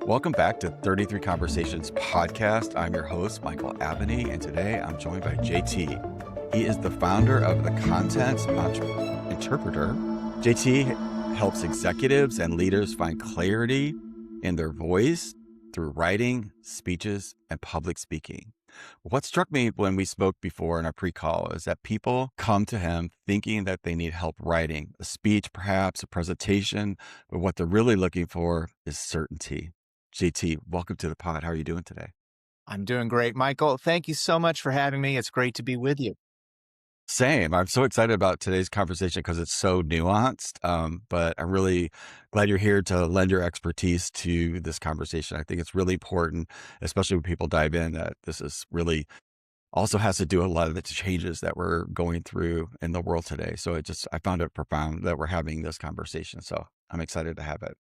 Welcome back to 33 Conversations podcast. I'm your host, Michael Abney, and today I'm joined by JT. He is the founder of the Content Interpreter. JT helps executives and leaders find clarity in their voice through writing, speeches, and public speaking. What struck me when we spoke before in our pre-call is that people come to him thinking that they need help writing a speech, perhaps a presentation, but what they're really looking for is certainty. JT, welcome to the pod. How are you doing today? I'm doing great, Michael. Thank you so much for having me. It's great to be with you. Same. I'm so excited about today's conversation because it's so nuanced. But I'm really glad you're here to lend your expertise to this conversation. I think it's really important, especially when people dive in, that this is really also has to do with a lot of the changes that we're going through in the world today. So I found it profound that we're having this conversation. So I'm excited to have it.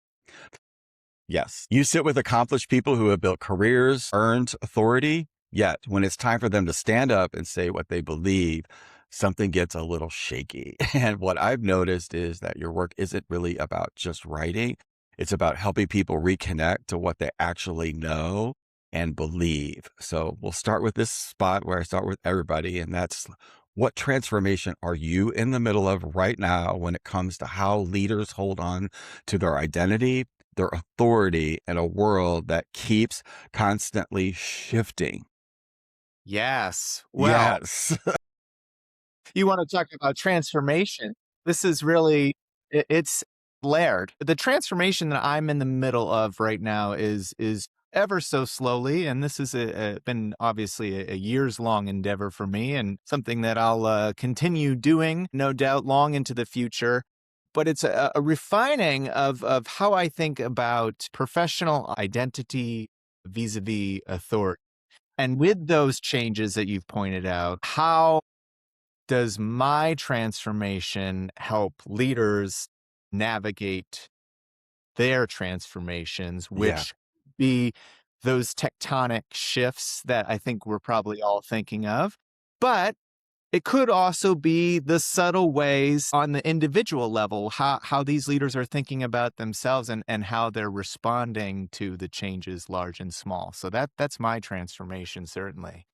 Yes. You sit with accomplished people who have built careers, earned authority, yet when it's time for them to stand up and say what they believe, something gets a little shaky. And what I've noticed is that your work isn't really about just writing. It's about helping people reconnect to what they actually know and believe. So we'll start with this spot where I start with everybody, and that's what transformation are you in the middle of right now when it comes to how leaders hold on to their identity, their authority in a world that keeps constantly shifting? Yes. Well, Yes. you want to talk about transformation. This is really, it's layered. The transformation that I'm in the middle of right now is ever so slowly. And this has been obviously a years long endeavor for me and something that I'll continue doing, no doubt, long into the future. But it's a refining of how I think about professional identity vis-a-vis authority. And with those changes that you've pointed out, how does my transformation help leaders navigate their transformations, Yeah. which be those tectonic shifts that I think we're probably all thinking of? But it could also be the subtle ways on the individual level, how these leaders are thinking about themselves and how they're responding to the changes, large and small. So that's my transformation, certainly.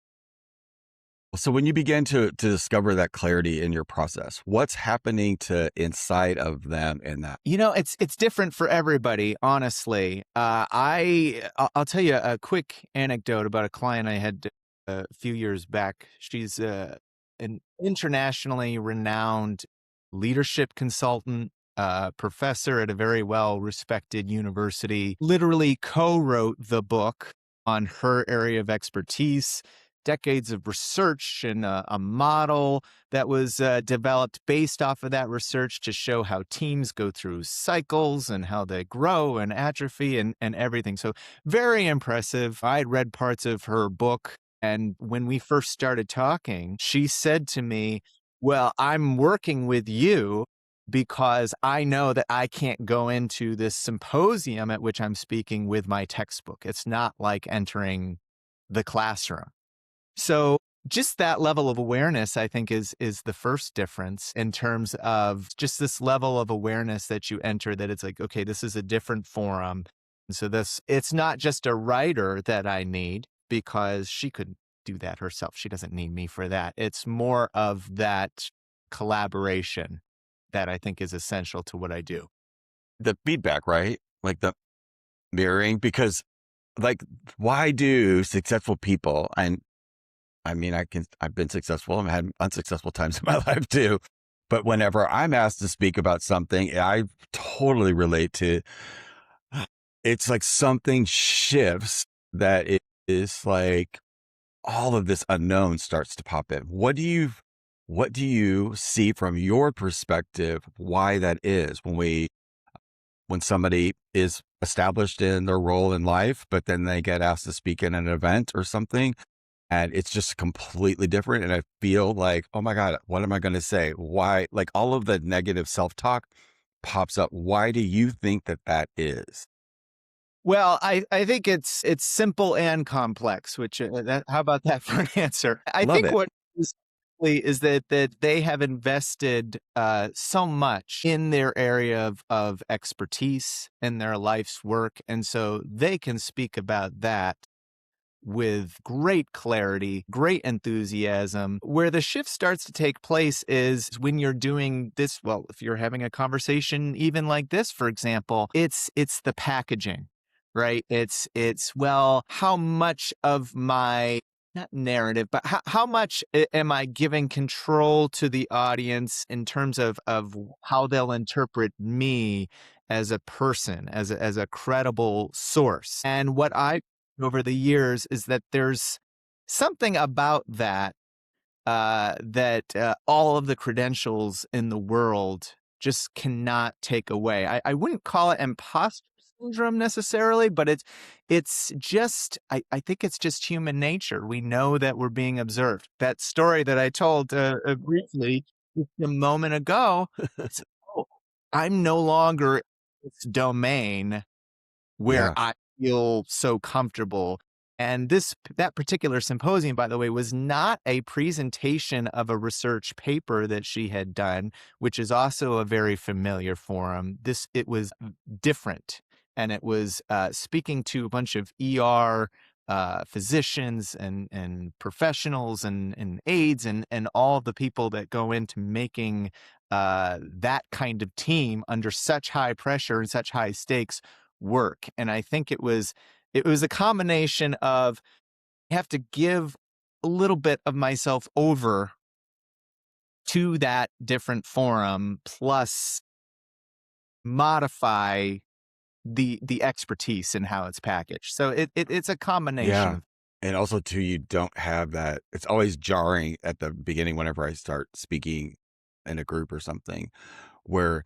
So when you begin to discover that clarity in your process, what's happening to inside of them in that? It's different for everybody, honestly. I'll tell you a quick anecdote about a client I had a few years back. She's an internationally renowned leadership consultant, professor at a very well-respected university. Literally co-wrote the book on her area of expertise. Decades of research and a model that was developed based off of that research to show how teams go through cycles and how they grow and atrophy and everything. So very impressive. I had read parts of her book. And when we first started talking, she said to me, well, I'm working with you because I know that I can't go into this symposium at which I'm speaking with my textbook. It's not like entering the classroom. So just that level of awareness, I think, is the first difference in terms of just this level of awareness that you enter, that it's like, okay, this is a different forum. And so it's not just a writer that I need because she could do that herself. She doesn't need me for that. It's more of that collaboration that I think is essential to what I do. The feedback, right? Like the mirroring, because like, why do successful people, and I mean, I've been successful. I've had unsuccessful times in my life too. But whenever I'm asked to speak about something, I totally relate to, it's like something shifts that it is like all of this unknown starts to pop in. What do you see from your perspective, why that is when somebody is established in their role in life, but then they get asked to speak in an event or something? And it's just completely different. And I feel like, oh my God, what am I going to say? Why? Like all of the negative self-talk pops up. Why do you think that is? Well, I think it's simple and complex, which how about that for an answer? I Love think it. is that they have invested so much in their area of expertise in their life's work, and so they can speak about that with great clarity, great enthusiasm. Where the shift starts to take place is when you're doing this, well, if you're having a conversation even like this, for example, it's the packaging, right? It's well, how much of my not narrative, but how much am I giving control to the audience in terms of how they'll interpret me as a person, as a credible source? And what I over the years is that there's something about that that all of the credentials in the world just cannot take away. I wouldn't call it imposter syndrome necessarily, but it's just I think it's just human nature. We know that we're being observed. That story that I told briefly just a moment ago, it's, oh, I'm no longer in this domain where Yeah. I feel so comfortable. And that particular symposium, by the way, was not a presentation of a research paper that she had done, which is also a very familiar forum. It was different, and it was speaking to a bunch of ER physicians and professionals and aides and all the people that go into making that kind of team under such high pressure and such high stakes work. And I think it was a combination of I have to give a little bit of myself over to that different forum, plus modify the expertise and how it's packaged. So it's a combination Yeah. of And also too, you don't have that. It's always jarring at the beginning whenever I start speaking in a group or something, where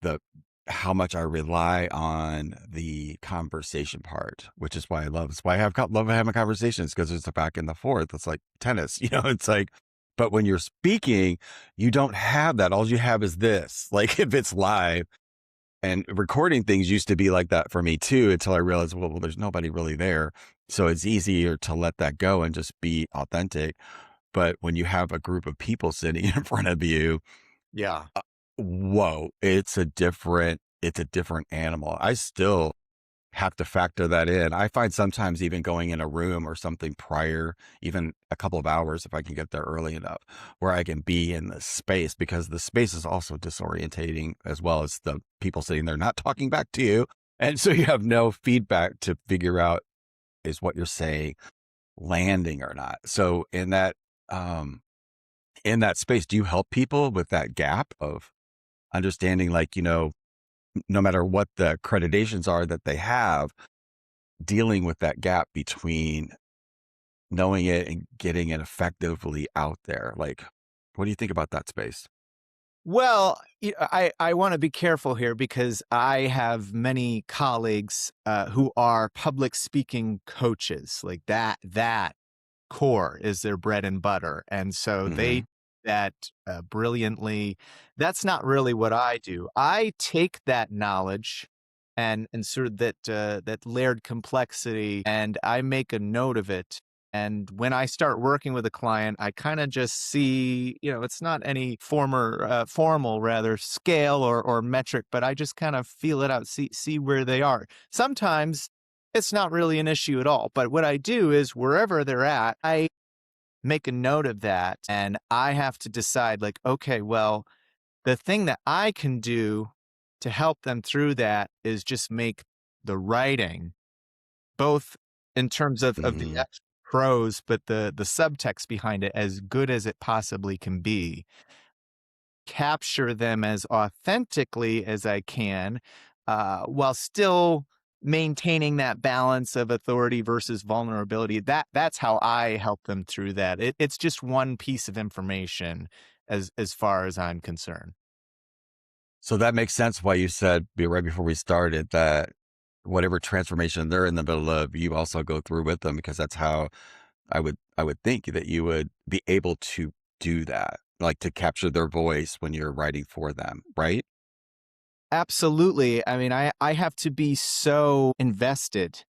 the how much I rely on the conversation part, which is why I love. It's why love having conversations, because there's the back and the forth. It's like tennis, It's like, but when you're speaking, you don't have that. All you have is this. Like if it's live, and recording things used to be like that for me too, until I realized, well, there's nobody really there. So it's easier to let that go and just be authentic. But when you have a group of people sitting in front of you, yeah. whoa, it's a different animal. I still have to factor that in. I find sometimes even going in a room or something prior, even a couple of hours, if I can get there early enough, where I can be in the space, because the space is also disorientating, as well as the people sitting there not talking back to you. And so you have no feedback to figure out, is what you're saying landing or not. So um, in that space, do you help people with that gap of understanding, like, no matter what the accreditations are that they have, dealing with that gap between knowing it and getting it effectively out there? Like, what do you think about that space? Well, I want to be careful here because I have many colleagues who are public speaking coaches. Like that core is their bread and butter. And so they Hmm. do that brilliantly. That's not really what I do. I take that knowledge and sort of that layered complexity, and I make a note of it. And when I start working with a client, I kind of just see, it's not any formal rather scale or metric, but I just kind of feel it out, see where they are. Sometimes it's not really an issue at all. But what I do is wherever they're at, I make a note of that, and I have to decide, like, okay, well, the thing that I can do to help them through that is just make the writing, both in terms of the Hmm. actual prose, but the subtext behind it, as good as it possibly can be, capture them as authentically as I can, while still maintaining that balance of authority versus vulnerability. That's how I help them through that. It's just one piece of information as far as I'm concerned. So that makes sense why you said right before we started that whatever transformation they're in the middle of, you also go through with them, because that's how I would think that you would be able to do that, like to capture their voice when you're writing for them, right? Absolutely. I mean, I have to be so invested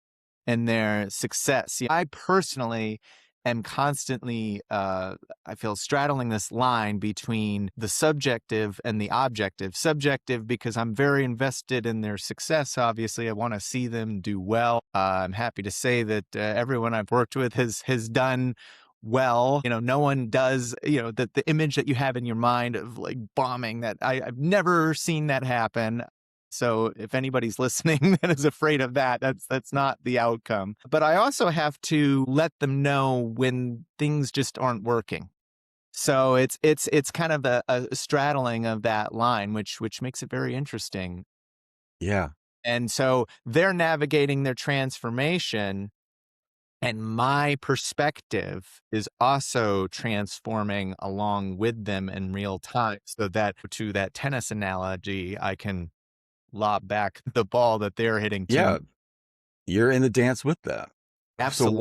in their success. I personally am constantly, I feel, straddling this line between the subjective and the objective. Subjective because I'm very invested in their success. Obviously, I want to see them do well. I'm happy to say that everyone I've worked with has done well. No one does, the image that you have in your mind of like bombing, that I've never seen that happen. So if anybody's listening that is afraid of that, that's not the outcome. But I also have to let them know when things just aren't working. So it's kind of a straddling of that line, which makes it very interesting. Yeah. And so they're navigating their transformation, and my perspective is also transforming along with them in real time, so that, to that tennis analogy, I can lob back the ball that they're hitting to me. Yeah. You're in the dance with them. So Absolutely.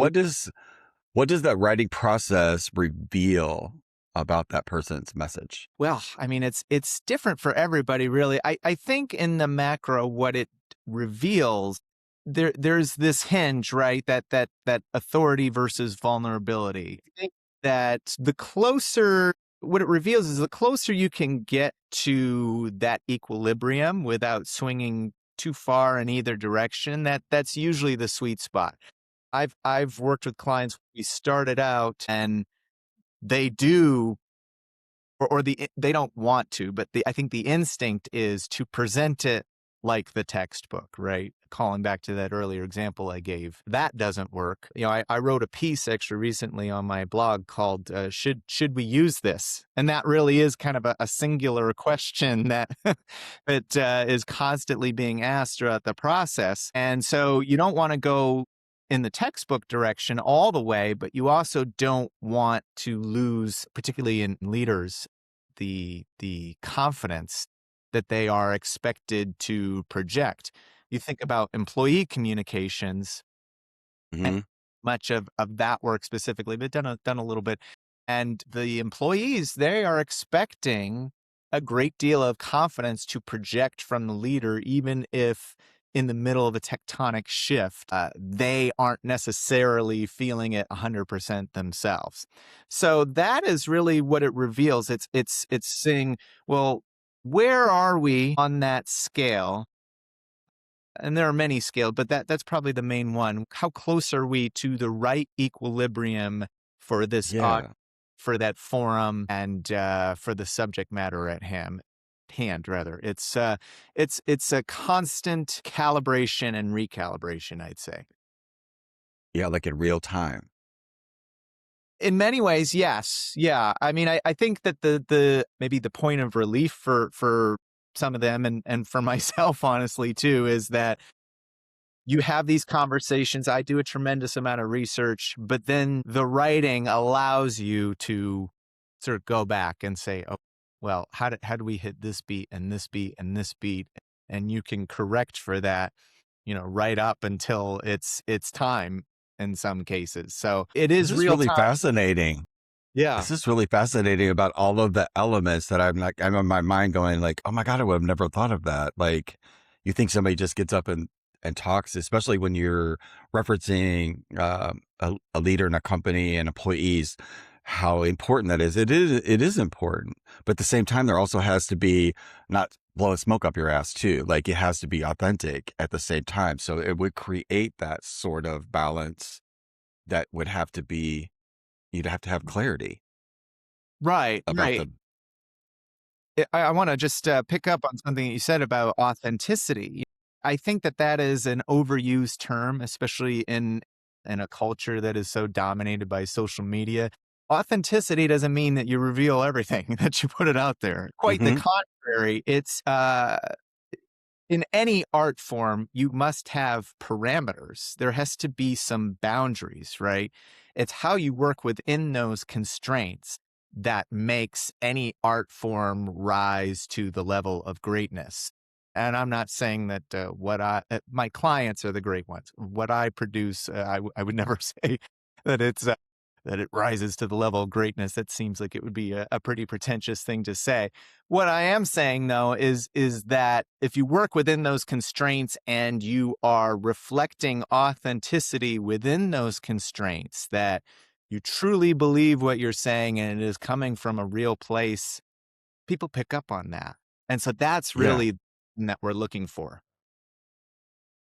what does that writing process reveal about that person's message? Well, I mean, it's different for everybody, really. I think in the macro, what it reveals, there's this hinge, right? That authority versus vulnerability. I think that the closer, what it reveals is the closer you can get to that equilibrium without swinging too far in either direction, that's usually the sweet spot. I've worked with clients. We started out and they do, they don't want to, but I think the instinct is to present it like the textbook, right? Calling back to that earlier example I gave, that doesn't work. I wrote a piece actually recently on my blog called "Should we use this?" And that really is kind of a singular question that that is constantly being asked throughout the process. And so you don't want to go in the textbook direction all the way, but you also don't want to lose, particularly in leaders, the confidence that they are expected to project. You think about employee communications, and Hmm. much of that work specifically, but done a little bit. And the employees, they are expecting a great deal of confidence to project from the leader, even if in the middle of a tectonic shift, they aren't necessarily feeling it 100% themselves. So that is really what it reveals. It's saying, well, where are we on that scale? And there are many scales, but that's probably the main one. How close are we to the right equilibrium for this Yeah. for that forum, and for the subject matter at hand rather. It's a constant calibration and recalibration, I'd say. Yeah. Like in real time. In many ways, yes. Yeah. I mean, I think that the maybe the point of relief for some of them, and for myself, honestly, too, is that you have these conversations. I do a tremendous amount of research, but then the writing allows you to sort of go back and say, oh, well, how do we hit this beat and this beat and this beat? And you can correct for that, right up until it's time in some cases. So it This is is real really time. fascinating. Yeah. This is really fascinating about all of the elements that I'm in my mind going like, oh my God, I would have never thought of that. Like you think somebody just gets up and talks, especially when you're referencing a leader in a company and employees, how important that is. It is important. But at the same time, there also has to be not blowing smoke up your ass too. Like it has to be authentic at the same time. So it would create that sort of balance that would have to be, you'd have to have clarity Right. about Right. the. I want to just pick up on something that you said about authenticity. I think that is an overused term, especially in a culture that is so dominated by social media. Authenticity doesn't mean that you reveal everything, that you put it out there. Quite the Mhm. contrary. It's in any art form, you must have parameters. There has to be some boundaries, right? It's how you work within those constraints that makes any art form rise to the level of greatness. And I'm not saying that my clients are the great ones. What I produce, I would never say that that it rises to the level of greatness. That seems like it would be a pretty pretentious thing to say. What I am saying, though, is that if you work within those constraints and you are reflecting authenticity within those constraints, that you truly believe what you're saying and it is coming from a real place, people pick up on that. And so that's Yeah. really that we're looking for.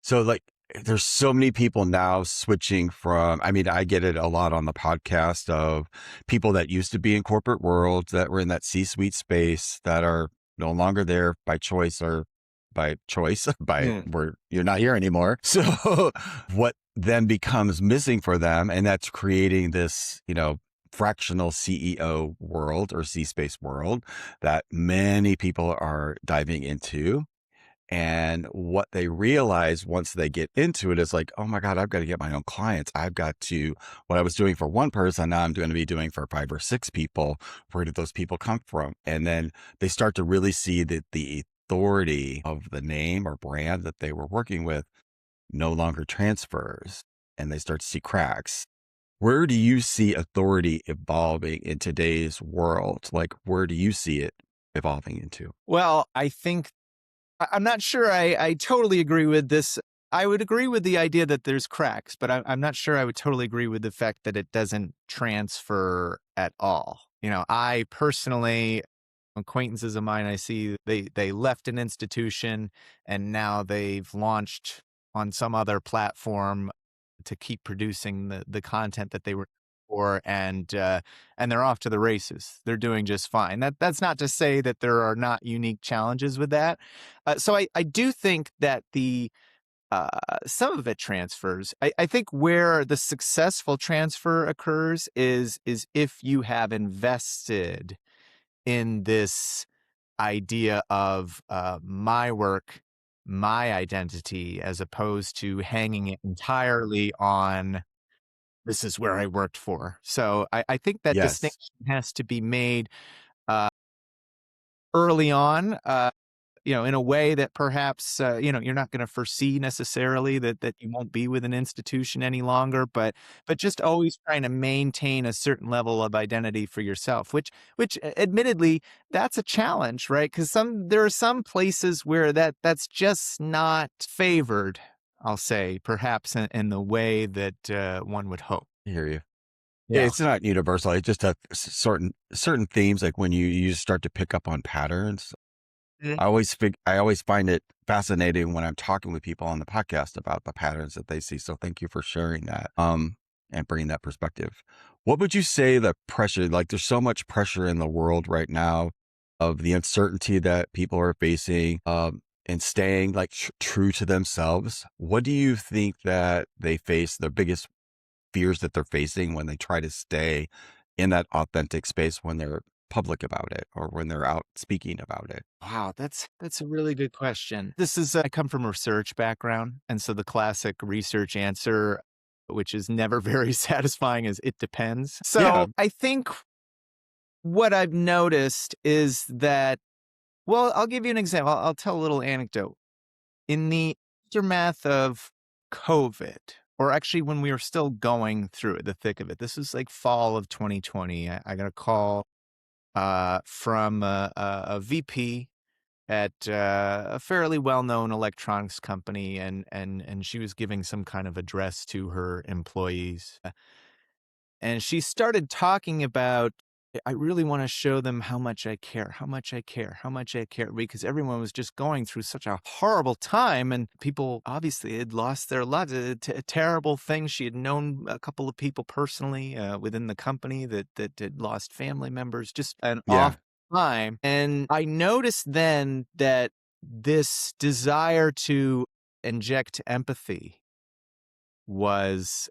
So like there's so many people now switching from, I mean, I get it a lot on the podcast of people that used to be in corporate worlds that were in that C-suite space that are no longer there by choice or by choice by Mm. where you're not here anymore. So what then becomes missing for them, and that's creating this, fractional CEO world or C-space world that many people are diving into. And what they realize once they get into it is like, oh my God, I've got to get my own clients. I've got to, what I was doing for one person, now I'm going to be doing for 5 or 6 people. Where did those people come from? And then they start to really see that the authority of the name or brand that they were working with no longer transfers, and they start to see cracks. Where do you see authority evolving in today's world? Like, where do you see it evolving into? Well, I think I'm not sure I totally agree with this. I would agree with the idea that there's cracks, but I'm not sure I would totally agree with the fact that it doesn't transfer at all. I personally, acquaintances of mine, I see they left an institution and now they've launched on some other platform to keep producing the content that they were for, and they're off to the races. They're doing just fine. That's not to say that there are not unique challenges with that. So I do think that the some of it transfers. I think where the successful transfer occurs is if you have invested in this idea of my work, my identity, as opposed to hanging it entirely on this is where I worked for. So I think that Yes. distinction has to be made uh, early on. In a way that perhaps you're not going to foresee necessarily that you won't be with an institution any longer, but just always trying to maintain a certain level of identity for yourself, which admittedly that's a challenge, right? Because there are some places where that's just not favored. I'll say perhaps in the way that one would hope. I hear you. Yeah. It's not universal. It's just a certain themes, like when you start to pick up on patterns. I always find it fascinating when I'm talking with people on the podcast about the patterns that they see. So thank you for sharing that, and bringing that perspective. What would you say the pressure, like there's so much pressure in the world right now of the uncertainty that people are facing, and staying like true to themselves. What do you think that they face the biggest fears that they're facing when they try to stay in that authentic space when they're public about it or when they're out speaking about it? Wow, that's a really good question. This is I come from a research background, and so the classic research answer, which is never very satisfying, is it depends. Yeah. So I think what I've noticed is that, well, I'll give you an example. I'll tell a little anecdote. In the aftermath of COVID, or actually when we were still going through it, the thick of it, this was like fall of 2020. I got a call from a VP at a fairly well-known electronics company, and she was giving some kind of address to her employees. And she started talking about, I really want to show them how much I care, how much I care, how much I care, because everyone was just going through such a horrible time. And people obviously had lost their lives. A terrible thing. She had known a couple of people personally within the company that had lost family members, just an Yeah. awful time. And I noticed then that this desire to inject empathy was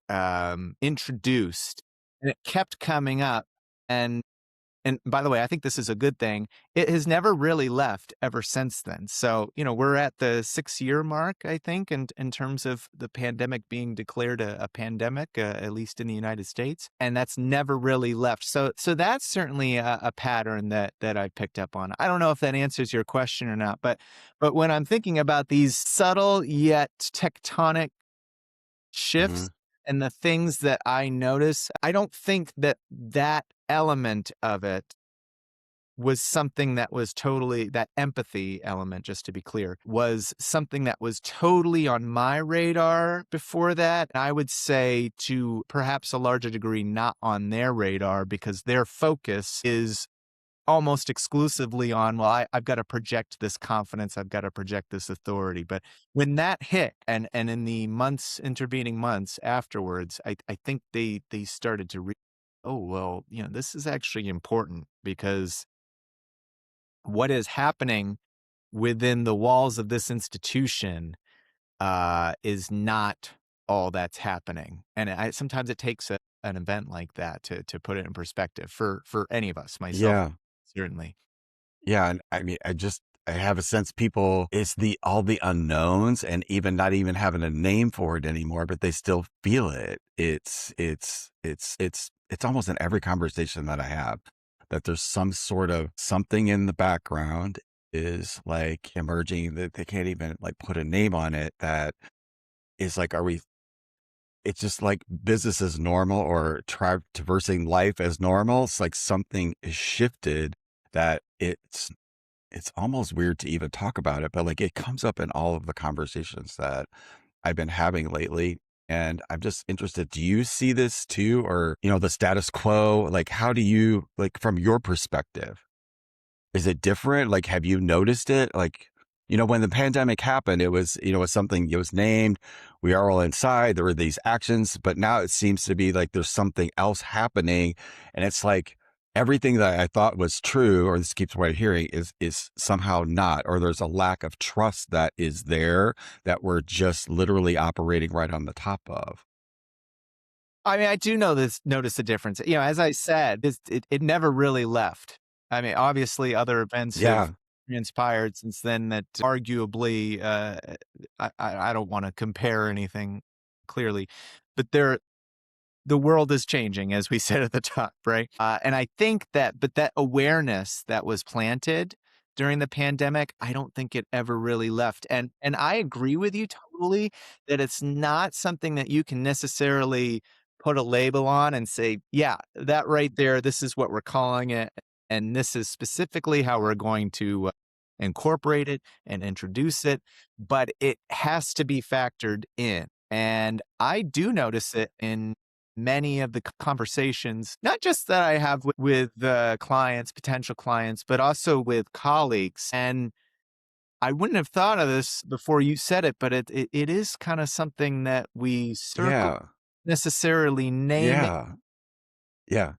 introduced, and it kept coming up. And by the way, I think this is a good thing. It has never really left ever since then. So, we're at the 6-year mark, I think, and in terms of the pandemic being declared a pandemic, at least in the United States, and that's never really left. So that's certainly a pattern that I picked up on. I don't know if that answers your question or not, but when I'm thinking about these subtle yet tectonic Hmm. shifts and the things that I notice, I don't think that element of it was something that was totally that empathy element, just to be clear, was something that was totally on my radar before that. I would say to perhaps a larger degree, not on their radar because their focus is almost exclusively on, well, I've got to project this confidence, I've got to project this authority. But when that hit, and in the months, intervening months afterwards, I think they started to oh, well, this is actually important because what is happening within the walls of this institution is not all that's happening. And sometimes it takes an event like that to put it in perspective for any of us, myself, Yeah. certainly. Yeah, and I mean, I have a sense people it's the all the unknowns and even not even having a name for it anymore, but they still feel it. It's almost in every conversation that I have that there's some sort of something in the background is like emerging that they can't even like put a name on it that is like, are we it's just like business as normal or traversing life as normal. It's like something is shifted that it's almost weird to even talk about it, but like it comes up in all of the conversations that I've been having lately. And I'm just interested, do you see this too? Or, the status quo? Like, how do you, like, from your perspective? Is it different? Like, have you noticed it? Like, when the pandemic happened, it was, it was something, it was named. We are all inside. There were these actions, but now it seems to be like there's something else happening. And it's like everything that I thought was true, or this keeps what I'm hearing, is somehow not, or there's a lack of trust that is there that we're just literally operating right on the top of. I mean, I do notice the difference. As I said, it never really left. I mean, obviously, other events have Yeah. transpired since then that arguably, I don't want to compare anything clearly, but the world is changing, as we said at the top, right? And I think but that awareness that was planted during the pandemic, I don't think it ever really left. And I agree with you totally that it's not something that you can necessarily put a label on and say, yeah, that right there, this is what we're calling it. And this is specifically how we're going to incorporate it and introduce it. But it has to be factored in. And I do notice it in many of the conversations, not just that I have with clients, potential clients, but also with colleagues. And I wouldn't have thought of this before you said it, but it is kind of something that we circle Yeah. necessarily name it. Yeah. Yeah.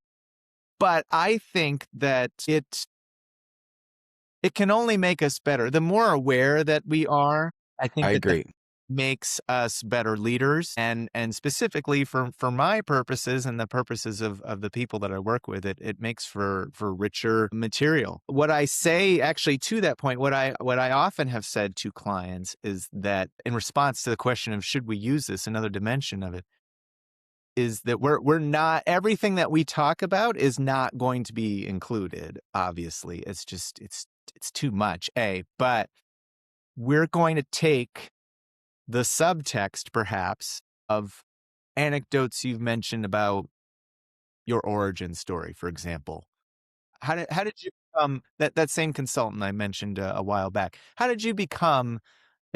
But I think that it can only make us better. The more aware that we are, I I think that agree. makes us better leaders. And specifically for my purposes and the purposes of the people that I work with, it makes for richer material. What I say actually to that point, what I often have said to clients is that in response to the question of should we use this, another dimension of it is that we're not everything that we talk about is not going to be included. Obviously, it's too much, but we're going to take the subtext, perhaps, of anecdotes you've mentioned about your origin story, for example. How did you become that same consultant I mentioned a while back? How did you become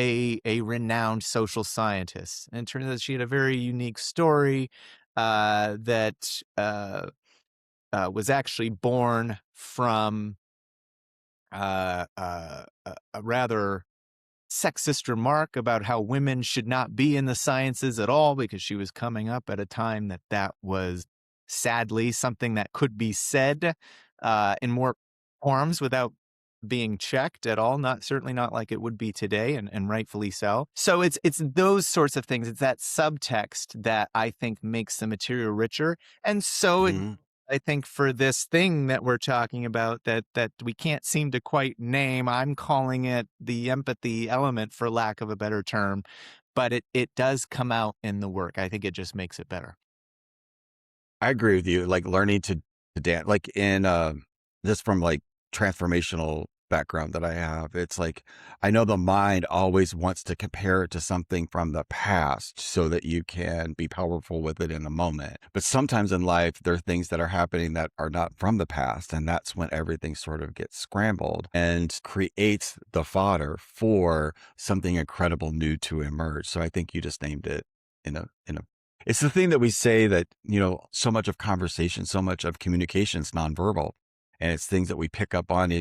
a renowned social scientist? And it turns out she had a very unique story that was actually born from a rather sexist remark about how women should not be in the sciences at all because she was coming up at a time that was sadly something that could be said in more forms without being checked at all, not certainly not like it would be today, and rightfully so. So it's those sorts of things. It's that subtext that I think makes the material richer. And so Mhm. I think for this thing that we're talking about that we can't seem to quite name, I'm calling it the empathy element for lack of a better term, but it does come out in the work. I think it just makes it better. I agree with you. Like learning to dance, like in just from like transformational background that I have. It's like, I know the mind always wants to compare it to something from the past so that you can be powerful with it in the moment. But sometimes in life, there are things that are happening that are not from the past. And that's when everything sort of gets scrambled and creates the fodder for something incredible new to emerge. So I think you just named it in a it's the thing that we say that, so much of conversation, so much of communication is nonverbal. And it's things that we pick up on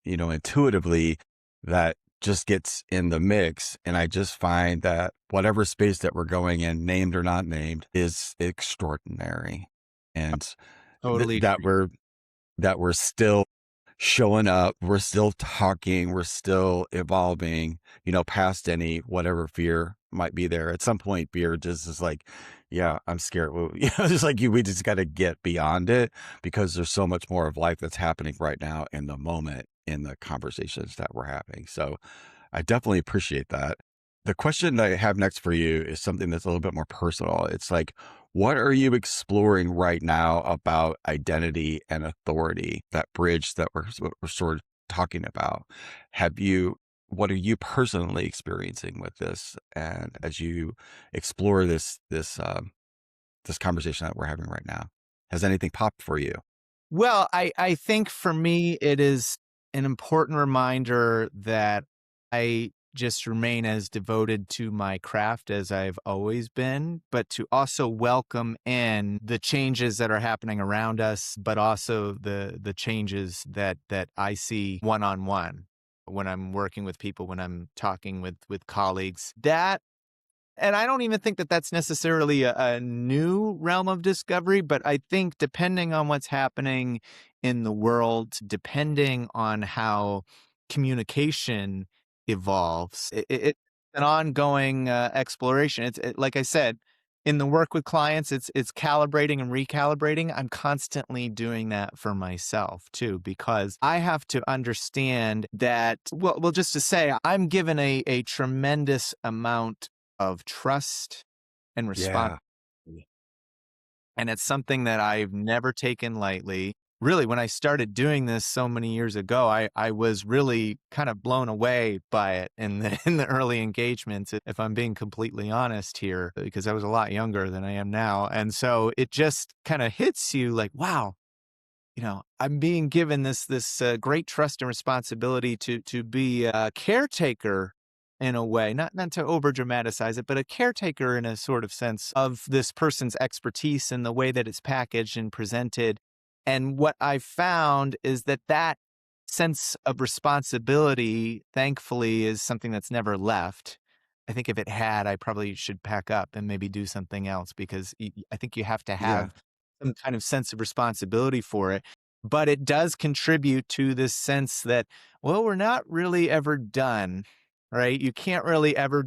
intuitively that just gets in the mix. And I just find that whatever space that we're going in, named or not named, is extraordinary. And Totally that agree. we're still showing up, we're still talking, we're still evolving, past any whatever fear might be there. At some point, fear just is like, yeah, I'm scared. Well, just like we just got to get beyond it because there's so much more of life that's happening right now in the moment in the conversations that we're having. So I definitely appreciate that. The question that I have next for you is something that's a little bit more personal. It's like, what are you exploring right now about identity and authority, that bridge that we're sort of talking about? What are you personally experiencing with this? And as you explore this conversation that we're having right now, has anything popped for you? Well, I think for me, it is an important reminder that I just remain as devoted to my craft as I've always been, but to also welcome in the changes that are happening around us, but also the changes that I see one on one when I'm working with people, when I'm talking with colleagues. That and I don't even think that that's necessarily a new realm of discovery, but I think depending on what's happening in the world, depending on how communication evolves, it's an ongoing exploration. Like I said, in the work with clients, it's calibrating and recalibrating. I'm constantly doing that for myself too, because I have to understand that. Well, just to say, I'm given a tremendous amount of trust and Yeah. responsibility. And it's something that I've never taken lightly. Really, when I started doing this so many years ago, I was really kind of blown away by it in the in the early engagements, if I'm being completely honest here, because I was a lot younger than I am now. And so it just kind of hits you like, wow, I'm being given this great trust and responsibility to be a caretaker in a way, not to over dramatize it, but a caretaker in a sort of sense of this person's expertise and the way that it's packaged and presented. And what I found is that sense of responsibility, thankfully, is something that's never left. I think if it had, I probably should pack up and maybe do something else because I think you have to Yeah. have some kind of sense of responsibility for it. But it does contribute to this sense that, well, we're not really ever done, right? You can't really ever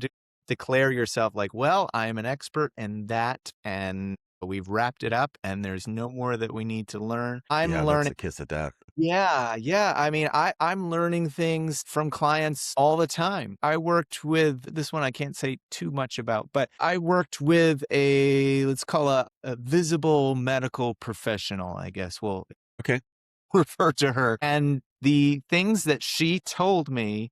declare yourself like, well, I'm an expert in that and we've wrapped it up and there's no more that we need to learn. I'm Yeah. That's learning. the kiss of death. Yeah, yeah. I mean, I'm learning things from clients all the time. I worked with this one I can't say too much about, but I worked with let's call a visible medical professional, I guess we'll Okay. refer to her. And the things that she told me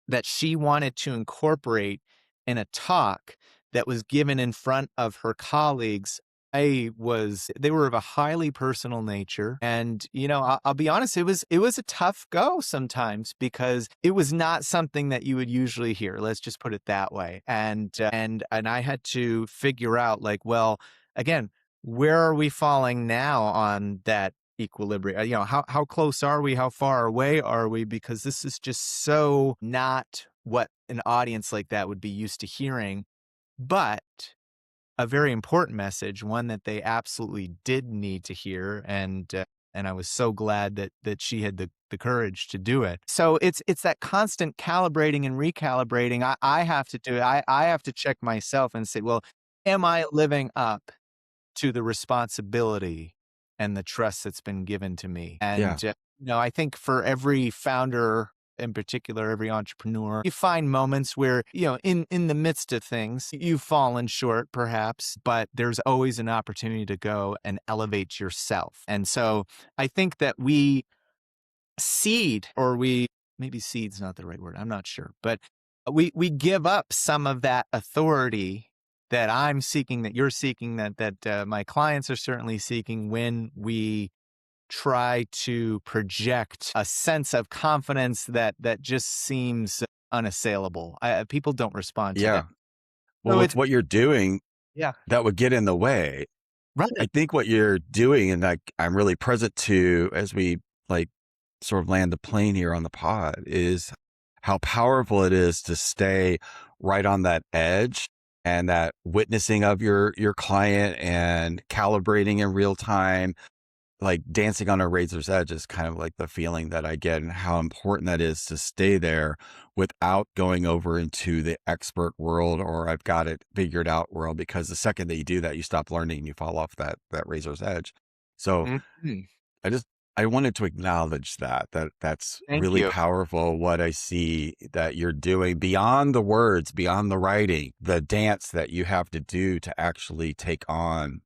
that she wanted to incorporate in a talk that was given in front of her colleagues. They were of a highly personal nature. And, I'll be honest, it was a tough go sometimes because it was not something that you would usually hear. Let's just put it that way. And I had to figure out like, well, again, where are we falling now on that equilibrium? How close are we? How far away are we? Because this is just so not what an audience like that would be used to hearing, but a very important message, one that they absolutely did need to hear. And I was so glad that she had the courage to do it. So it's that constant calibrating and recalibrating. I have to do it. I have to check myself and say, well, am I living up to the responsibility and the trust that's been given to me? Yeah. And, I think for every founder, in particular, every entrepreneur, you find moments where, in the midst of things, you've fallen short perhaps, but there's always an opportunity to go and elevate yourself. And so I think that we cede, or maybe cede's not the right word, I'm not sure, but we give up some of that authority that I'm seeking, that you're seeking, that my clients are certainly seeking, when we try to project a sense of confidence that just seems unassailable. People don't respond to that. Yeah. Well, So with it's what you're doing, yeah, that would get in the way. I right. think what you're doing, and like I'm really present to as we like sort of land the plane here on the pod, is how powerful it is to stay right on that edge and that witnessing of your client and calibrating in real time, like dancing on a razor's edge is kind of like the feeling that I get, and how important that is to stay there without going over into the expert world or I've got it figured out world, because the second that you do that, you stop learning and you fall off that razor's edge. So Mhm. I just I wanted to acknowledge that's Thank really you. powerful what I see that you're doing beyond the words, beyond the writing, the dance that you have to do to actually take on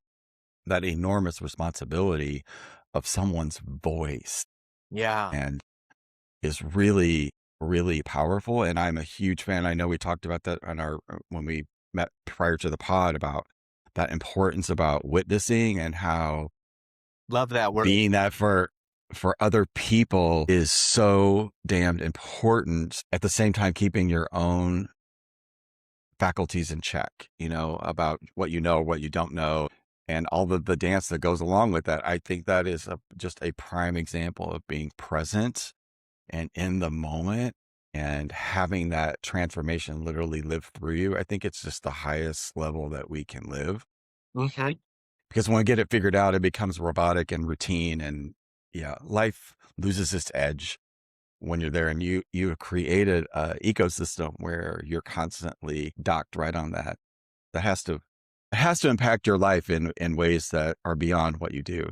that enormous responsibility of someone's voice, Yeah. and is really, really powerful. And I'm a huge fan. I know we talked about that on our when we met prior to the pod about that importance about witnessing and how Love that word. being that for other people is so damned important, at the same time keeping your own faculties in check, about what you don't know, and all the dance that goes along with that. I think that is just a prime example of being present and in the moment and having that transformation literally live through you. I think it's just the highest level that we can live, Mhm. because when we get it figured out, it becomes robotic and routine, and yeah, life loses its edge when you're there, and you have created a ecosystem where you're constantly docked right on that. That has to it has to impact your life in ways that are beyond what you do.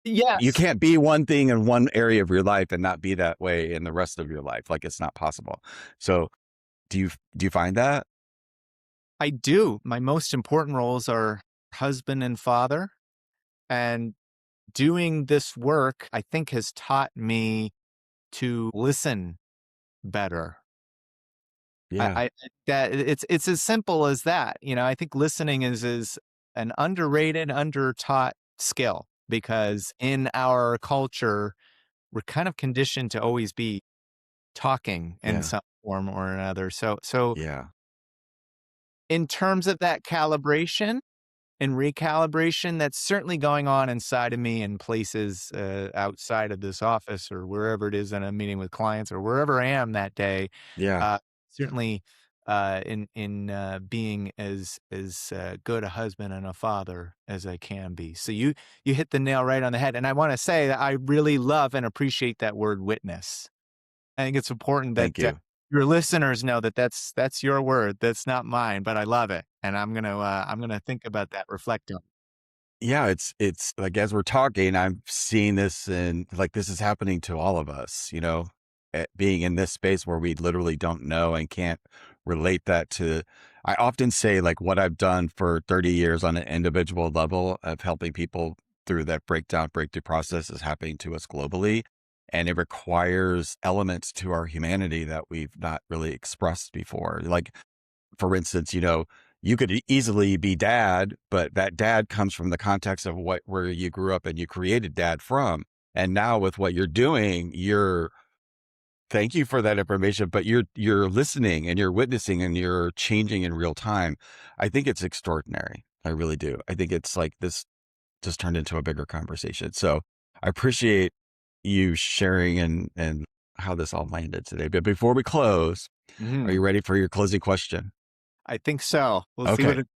You Yes, can't be one thing in one area of your life and not be that way in the rest of your life. Like, it's not possible. So do you find that? I do. My most important roles are husband and father, and doing this work, I think, has taught me to listen better. Yeah. That it's as simple as that. I think listening is an underrated, undertaught skill, because in our culture, we're kind of conditioned to always be talking in Yeah. some form or another. So Yeah. in terms of that calibration and recalibration, that's certainly going on inside of me in places outside of this office, or wherever it is that I'm meeting with clients, or wherever I am that day. Yeah. Certainly, in being as good a husband and a father as I can be. So you hit the nail right on the head, and I want to say that I really love and appreciate that word witness. I think it's important that Thank you. your listeners know that that's your word. That's not mine, but I love it, and I'm gonna think about that, reflect on. Yeah, it's like as we're talking, I'm seeing this, and like this is happening to all of us, being in this space where we literally don't know and can't relate that to. I often say like what I've done for 30 years on an individual level of helping people through that breakthrough process is happening to us globally. And it requires elements to our humanity that we've not really expressed before. Like, for instance, you could easily be dad, but that dad comes from the context of where you grew up and you created dad from. And now with what you're doing, thank you for that information, but you're listening and you're witnessing and you're changing in real time. I think it's extraordinary. I really do. I think it's like this just turned into a bigger conversation. So I appreciate you sharing and how this all landed today. But before we close, are you Mhm. ready for your closing question? I think so. We'll see what Okay. it.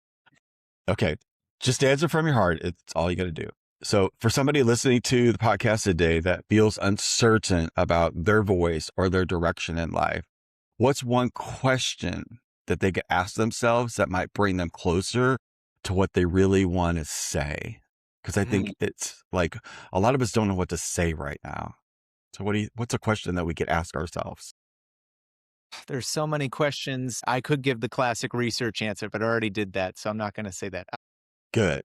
Okay. Just answer from your heart. It's all you got to do. So, for somebody listening to the podcast today that feels uncertain about their voice or their direction in life, what's one question that they could ask themselves that might bring them closer to what they really want to say? Because I think Mhm. it's like a lot of us don't know what to say right now. So, what's a question that we could ask ourselves? There's so many questions. I could give the classic research answer, but I already did that, so I'm not gonna say that. Good.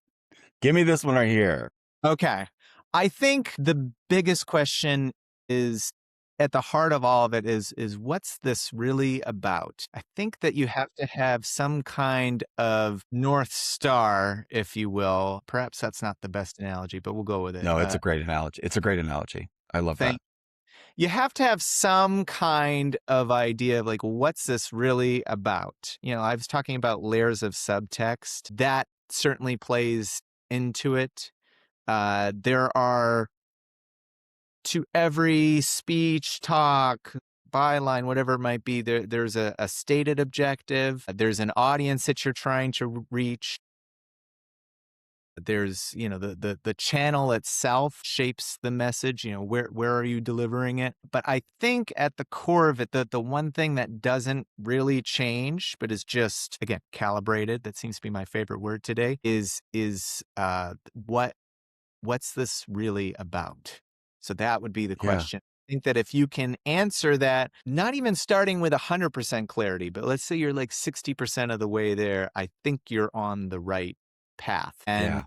Give me this one right here. Okay. I think the biggest question is at the heart of all of it is what's this really about? I think that you have to have some kind of North Star, if you will. Perhaps that's not the best analogy, but we'll go with it. No, it's a great analogy. It's a great analogy. I love that. Thank You have to have some kind of idea of like, what's this really about? I was talking about layers of subtext. That certainly plays into it. There are, to every speech, talk, byline, whatever it might be, there's a stated objective. There's an audience that you're trying to reach. There's, the channel itself shapes the message. Where are you delivering it? But I think at the core of it, the one thing that doesn't really change, but is just, again, calibrated, that seems to be my favorite word today, is what's this really about? So that would be the Yeah. question. I think that if you can answer that, not even starting with 100% clarity, but let's say you're like 60% of the way there, I think you're on the right path. And Yeah.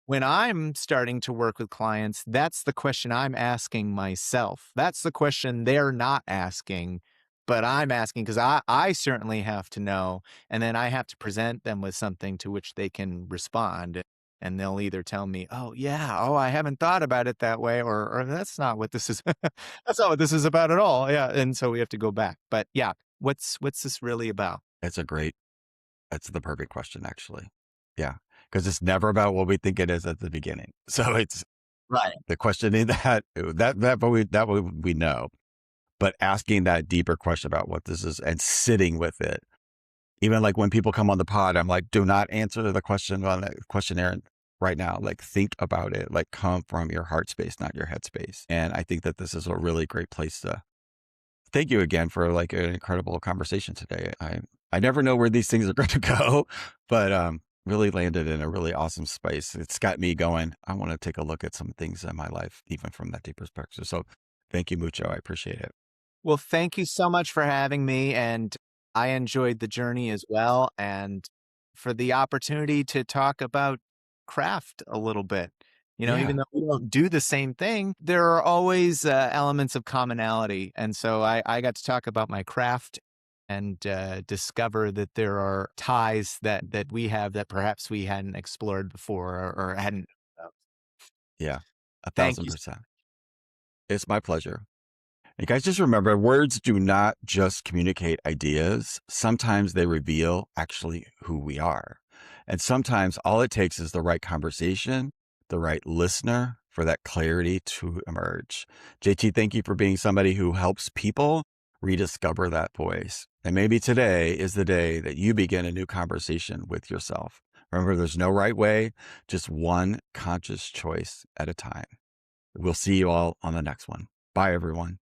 when I'm starting to work with clients, that's the question I'm asking myself. That's the question they're not asking, but I'm asking because I certainly have to know. And then I have to present them with something to which they can respond. And they'll either tell me, oh, yeah, oh, I haven't thought about it that way, or that's not what this is. That's not what this is about at all. Yeah. And so we have to go back. But yeah, what's this really about? It's a great That's the perfect question, actually. Yeah, because it's never about what we think it is at the beginning. So it's Right. the questioning that we know, but asking that deeper question about what this is and sitting with it. Even like when people come on the pod, I'm like, do not answer the question on the questionnaire right now. Like, think about it. Like, come from your heart space, not your head space. And I think that this is a really great place to thank you again for like an incredible conversation today. I never know where these things are going to go, but really landed in a really awesome space. It's got me going. I want to take a look at some things in my life, even from that deeper perspective. So thank you mucho. I appreciate it. Well, thank you so much for having me. And I enjoyed the journey as well. And for the opportunity to talk about craft a little bit. Yeah. Even though we don't do the same thing, there are always elements of commonality. And so I got to talk about my craft and discover that there are ties that we have that perhaps we hadn't explored before or hadn't. Yeah. A Thank thousand you. percent. It's my pleasure. You guys just remember words do not just communicate ideas. Sometimes they reveal actually who we are. And sometimes all it takes is the right conversation, the right listener for that clarity to emerge. JT, thank you for being somebody who helps people rediscover that voice. And maybe today is the day that you begin a new conversation with yourself. Remember, there's no right way, just one conscious choice at a time. We'll see you all on the next one. Bye, everyone.